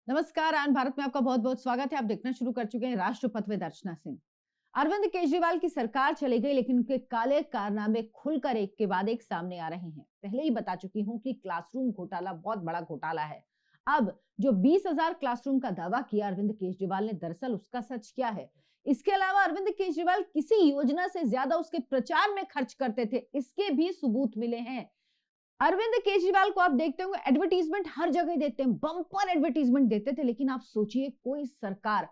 नमस्कार। आन भारत में आपका बहुत बहुत स्वागत है। आप देखना शुरू कर चुके हैं राष्ट्रपथ विद अर्चना सिंह। अरविंद केजरीवाल की सरकार चली गई, लेकिन उनके काले कारनामे खुलकर एक के बाद एक सामने आ रहे हैं। पहले ही बता चुकी हूं कि क्लासरूम घोटाला बहुत बड़ा घोटाला है। अब जो 20,000 क्लासरूम का दावा किया अरविंद केजरीवाल ने, दरअसल उसका सच क्या है? इसके अलावा अरविंद केजरीवाल किसी योजना से ज्यादा उसके प्रचार में खर्च करते थे, इसके भी सबूत मिले हैं। अरविंद केजरीवाल को आप देखते होंगे, एडवर्टीजमेंट हर जगह देते हैं, बम्पर एडवर्टीजमेंट देते थे। लेकिन आप सोचिए, कोई सरकार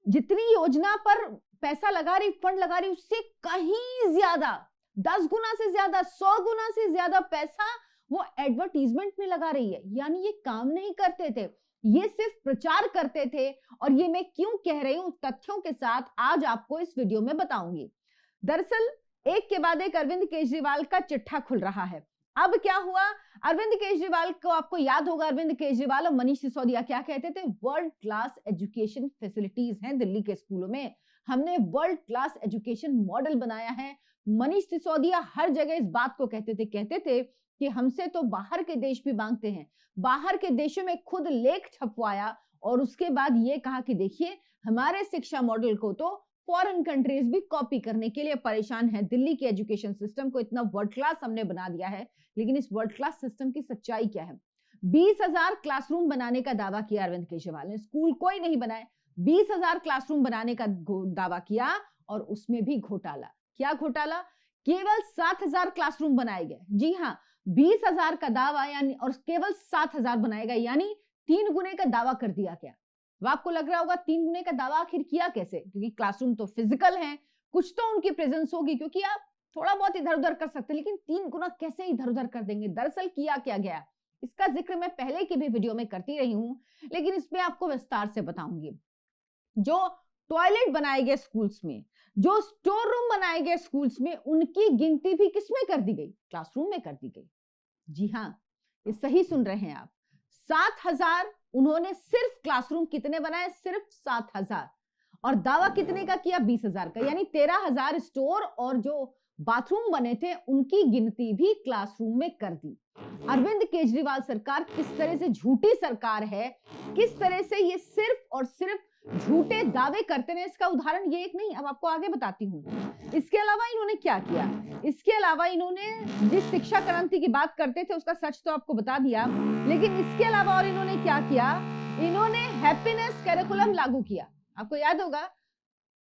जितनी योजना पर पैसा लगा रही, फंड लगा रही, उससे कहीं ज्यादा, 10 गुना से ज्यादा, 100 गुना से ज्यादा पैसा वो एडवर्टीजमेंट में लगा रही है। यानी ये काम नहीं करते थे, ये सिर्फ प्रचार करते थे। और ये मैं क्यों कह रही हूं, तथ्यों के साथ आज आपको इस वीडियो में बताऊंगी। दरअसल एक के बाद एक अरविंद केजरीवाल का चिट्ठा खुल रहा है। अब क्या हुआ? अरविंद केजरीवाल को आपको याद होगा, अरविंद केजरीवाल और मनीष सिसोदिया क्या कहते थे? वर्ल्ड क्लास एजुकेशन फैसिलिटीज हैं दिल्ली के स्कूलों में, हमने वर्ल्ड क्लास एजुकेशन मॉडल बनाया है। मनीष सिसोदिया हर जगह इस बात को कहते थे कि हमसे तो बाहर के देश भी मांगते हैं। बाहर के देशों में खुद लेख छपवाया और उसके बाद ये कहा कि देखिए, हमारे शिक्षा मॉडल को तो फॉरेन कंट्रीज भी कॉपी करने के लिए परेशान है। दिल्ली के एजुकेशन सिस्टम को इतना वर्ल्ड क्लास हमने बना दिया है। लेकिन इस वर्ल्ड क्लास सिस्टम की सच्चाई क्या है? 20,000 क्लासरूम बनाने का दावा किया अरविंद केजरीवाल ने, स्कूल कोई नहीं बनाए। 20,000 क्लासरूम बनाने का दावा किया और उसमें भी घोटाला। क्या घोटाला? केवल 7,000 क्लासरूम बनाए गए। जी हाँ, 20,000 का दावा यानी, और केवल 7,000 बनाए गए, यानी 3 गुने का दावा कर दिया गया। अब आपको लग रहा होगा 3 गुने का दावा आखिर किया कैसे? क्योंकि क्लासरूम तो फिजिकल है, कुछ तो उनकी प्रेजेंस होगी, क्योंकि आप थोड़ा बहुत इधर उधर कर सकते हैं, लेकिन 3 गुना कैसे इधर उधर कर देंगे? दरअसल किया क्या गया, इसका जिक्र मैं पहले की भी वीडियो में करती रही हूं, लेकिन इसमें आपको विस्तार से बताऊंगी। जो टॉयलेट बनाए गए स्कूल्स में, जो स्टोर रूम बनाए गए स्कूल्स में, उनकी गिनती भी किसमें कर दी गई? क्लासरूम में कर दी गई। जी हाँ, ये सही सुन रहे हैं आप। 7,000 उन्होंने सिर्फ क्लासरूम कितने बनाए? सिर्फ 7,000। और दावा कितने का किया? 20,000 का, यानी 13,000 स्टोर और जो बाथरूम बने थे उनकी गिनती भी क्लासरूम में कर दी। अरविंद केजरीवाल सरकार किस तरह से झूठी सरकार है, किस तरह से ये सिर्फ और सिर्फ झूठे दावे करते हैं, इसका उदाहरण ये एक नहीं, अब आपको आगे बताती हूँ। इसके अलावा इन्होंने क्या किया? इसके अलावा इन्होंने जिस शिक्षा क्रांति की बात करते थे उसका सच तो आपको बता दिया, लेकिन इसके अलावा और इन्होंने क्या किया? इन्होंने हैप्पीनेस कैरिकुलम लागू किया। आपको याद होगा,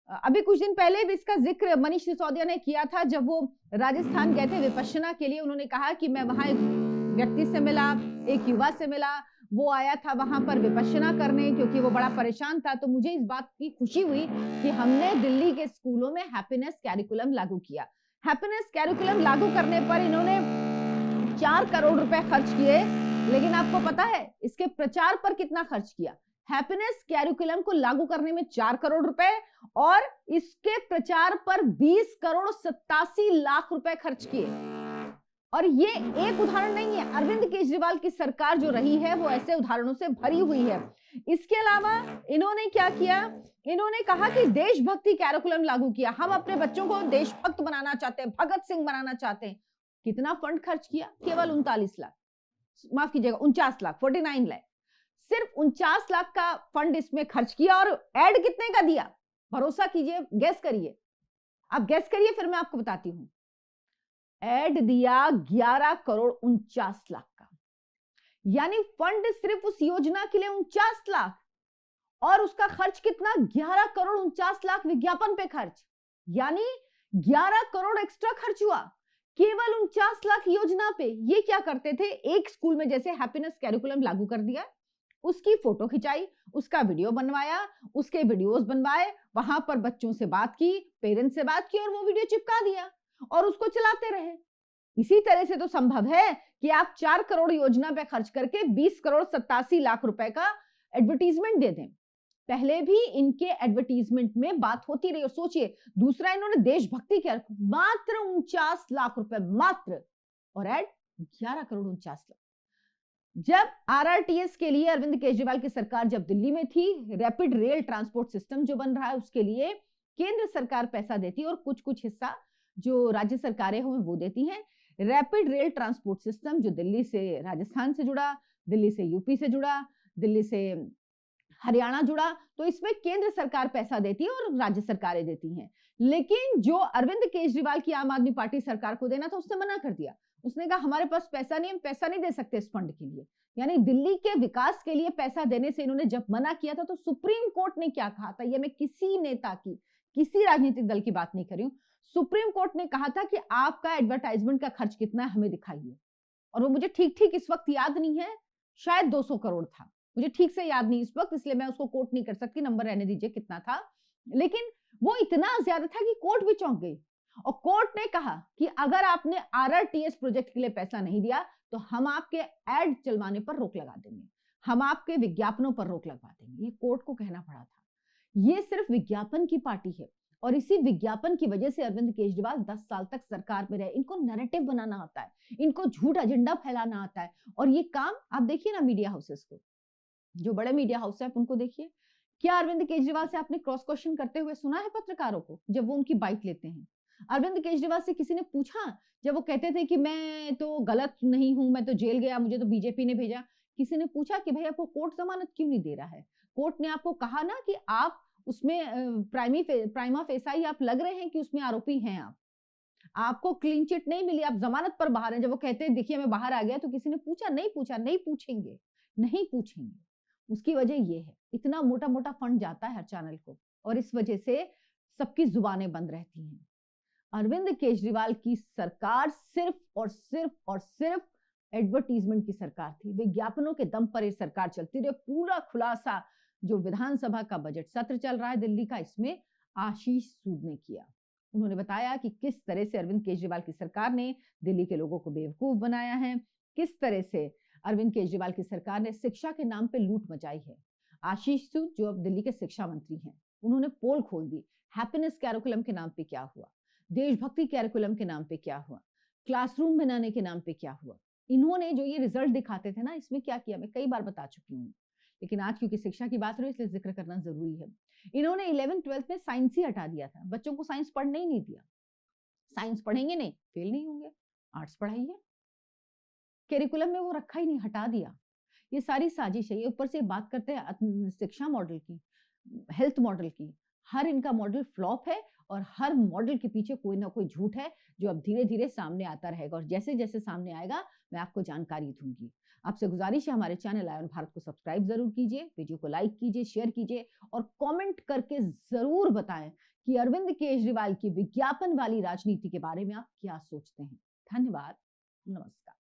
अभी कुछ दिन पहले भी इसका जिक्र मनीष सिसोदिया ने किया था, जब वो राजस्थान गए थे विपश्यना के लिए। उन्होंने कहा कि मैं वहां एक व्यक्ति से मिला, एक युवा से मिला, वो आया था वहां पर विपश्यना करने, क्योंकि वो बड़ा परेशान था। तो मुझे इस बात की खुशी हुई कि हमने दिल्ली के स्कूलों में हैप्पीनेस कैरिकुलम लागू किया। हैप्पीनेस कैरिकुलम लागू करने पर इन्होंने 4 करोड़ रुपए खर्च किए। लेकिन आपको पता है इसके प्रचार पर कितना खर्च किया? हैप्पीनेस कैरिकुलम को लागू करने में 4 करोड़ रुपए और इसके प्रचार पर 20 करोड़ 87 लाख रुपए खर्च किए। और ये एक उदाहरण नहीं है, अरविंद केजरीवाल की सरकार जो रही है वो ऐसे उदाहरणों से भरी हुई है। इसके अलावा इन्होंने क्या किया? इन्होंने कहा कि देशभक्ति कैरिकुलम लागू किया। हम अपने बच्चों को देशभक्त बनाना चाहते हैं, भगत सिंह बनाना चाहते हैं। कितना फंड खर्च किया? केवल 39 लाख, माफ कीजिएगा 49 लाख, 49 लाख। सिर्फ 49 लाख का फंड इसमें खर्च किया। और एड कितने का दिया? भरोसा कीजिए, गैस करिए, आप गैस करिए, फिर मैं आपको बताती हूं। एड दिया 11 करोड़ 49 लाख का, यानी फंड सिर्फ उस योजना के लिए 49 लाख, और उसका खर्च कितना? 11 करोड़ 49 लाख विज्ञापन पे खर्च, यानी 11 करोड़ एक्स्ट्रा खर्च हुआ केवल 49 लाख योजना पे। ये क्या करते थे? एक स्कूल में जैसे हैप्पीनेस कैरिकुलम लागू कर दिया, उसकी फोटो खिंचाई, उसका वीडियो बनवाया, उसके वीडियोस बनवाए, वहां पर बच्चों से बात की, पेरेंट्स से बात की, और वो वीडियो चिपका दिया और उसको चलाते रहे। इसी तरह से तो संभव है कि आप 4 करोड़ योजना पे खर्च करके 20 करोड़ 87 लाख रुपए का एडवर्टीजमेंट दे दें। पहले भी इनके एडवर्टीजमेंट में बात होती रही। और सोचिए, दूसरा इन्होंने देशभक्ति किया, मात्र 49 लाख रुपए मात्र, और एड 11 करोड़ 49 लाख। जब आरआरटीएस के लिए अरविंद केजरीवाल की सरकार जब दिल्ली में थी, रैपिड रेल ट्रांसपोर्ट सिस्टम जो बन रहा है, उसके लिए केंद्र सरकार पैसा देती है और कुछ कुछ हिस्सा जो राज्य सरकारें हो वो देती हैं। रैपिड रेल ट्रांसपोर्ट सिस्टम जो दिल्ली से राजस्थान से जुड़ा, दिल्ली से यूपी से जुड़ा, दिल्ली से हरियाणा जुड़ा तो इसमें केंद्र सरकार पैसा देती है और राज्य सरकारें देती हैं। लेकिन जो अरविंद केजरीवाल की आम आदमी पार्टी सरकार को देना था, उसने मना कर दिया। उसने कहा हमारे पास पैसा नहीं, हम पैसा नहीं दे सकते इस फंड के लिए। यानी दिल्ली के विकास के लिए पैसा देने से इन्होंने जब मना किया था, तो सुप्रीम कोर्ट ने क्या कहा था, ये मैं किसी नेता की, किसी राजनीतिक दल की बात नहीं कर रही हूं। सुप्रीम कोर्ट ने कहा था कि आपका एडवर्टाइजमेंट का खर्च कितना है हमें दिखाइए। और वो मुझे ठीक ठीक इस वक्त याद नहीं है, शायद 200 करोड़ था, मुझे ठीक से याद नहीं इस वक्त, इसलिए मैं उसको कोट नहीं कर सकती, नंबर रहने दीजिए कितना था। लेकिन वो इतना ज्यादा था कि कोर्ट भी चौंक गई। और कोर्ट ने कहा कि अगर आपने आरआरटीएस प्रोजेक्ट के लिए पैसा नहीं दिया, तो हम आपके एड चलवाने पर रोक लगा देंगे, हम आपके विज्ञापनों पर रोक लगवा देंगे। ये कोर्ट को कहना पड़ा था। ये सिर्फ विज्ञापन की पार्टी है, और इसी विज्ञापन की वजह से अरविंद केजरीवाल 10 साल तक सरकार में रहे। इनको नैरेटिव बनाना आता है, इनको झूठ एजेंडा फैलाना आता है। और ये काम आप देखिए ना मीडिया हाउसेस को, जो बड़े मीडिया हाउस है उनको देखिए, क्या अरविंद केजरीवाल से आपने क्रॉस क्वेश्चन करते हुए सुना है पत्रकारों को जब वो उनकी बाइट लेते हैं? अरविंद केजरीवाल से किसी ने पूछा, जब वो कहते थे कि मैं तो गलत नहीं हूं, मैं तो जेल गया, मुझे तो बीजेपी ने भेजा, किसी ने पूछा कि भाई आपको कोर्ट जमानत क्यों नहीं दे रहा है? कोर्ट ने आपको कहा ना कि आप उसमें प्राइमा फेसाई आप लग रहे हैं कि उसमें आरोपी हैं आप, आपको क्लीन चिट नहीं मिली, आप जमानत पर बाहर हैं। जब वो कहते हैं देखिए मैं बाहर आ गया, तो किसी ने पूछा? नहीं पूछा, नहीं पूछेंगे, नहीं पूछेंगे। उसकी वजह ये है, इतना मोटा मोटा फंड जाता है हर चैनल को, और इस वजह से सबकी जुबानें बंद रहती हैं। अरविंद केजरीवाल की सरकार सिर्फ और सिर्फ और सिर्फ एडवर्टीजमेंट की सरकार थी। विज्ञापनों के दम पर ये सरकार चलती रही। पूरा खुलासा जो विधानसभा का बजट सत्र चल रहा है दिल्ली का, इसमें आशीष सूद ने किया। उन्होंने बताया कि किस तरह से अरविंद केजरीवाल की सरकार ने दिल्ली के लोगों को बेवकूफ बनाया है, किस तरह से अरविंद केजरीवाल की सरकार ने शिक्षा के नाम पे लूट मचाई है। आशीष सूद जो अब दिल्ली के शिक्षा मंत्री हैं, उन्होंने पोल खोल दी, हैप्पीनेस कैरिकुलम के नाम पे क्या हुआ, देशभक्ति कैरिकुलम के नाम पे क्या हुआ, क्लासरूम बनाने के नाम पे क्या हुआ। इन्होंने जो ये रिजल्ट दिखाते थे ना, इसमें क्या किया मैं कई बार बता चुकी हूँ, लेकिन आज क्योंकि शिक्षा की बात हो रही है इसलिए जिक्र करना जरूरी है। इन्होंने 11th-12th में साइंस ही हटा दिया था, बच्चों को साइंस पढ़ने ही नहीं दिया। साइंस पढ़ेंगे नहीं, फेल नहीं होंगे, आर्ट्स पढ़ाइए, करिकुलम में वो रखा ही नहीं, हटा दिया। ये सारी साजिश है। ये ऊपर से बात करते हैं शिक्षा मॉडल की, हेल्थ मॉडल की, हर इनका मॉडल फ्लॉप है, और हर मॉडल के पीछे कोई ना कोई झूठ है जो अब धीरे धीरे सामने आता रहेगा, और जैसे जैसे सामने आएगा मैं आपको जानकारी दूंगी। आपसे गुजारिश है हमारे चैनल आयन भारत को सब्सक्राइब जरूर कीजिए, वीडियो को लाइक कीजिए, शेयर कीजिए, और कमेंट करके जरूर बताएं कि अरविंद केजरीवाल की विज्ञापन वाली राजनीति के बारे में आप क्या सोचते हैं। धन्यवाद, नमस्कार।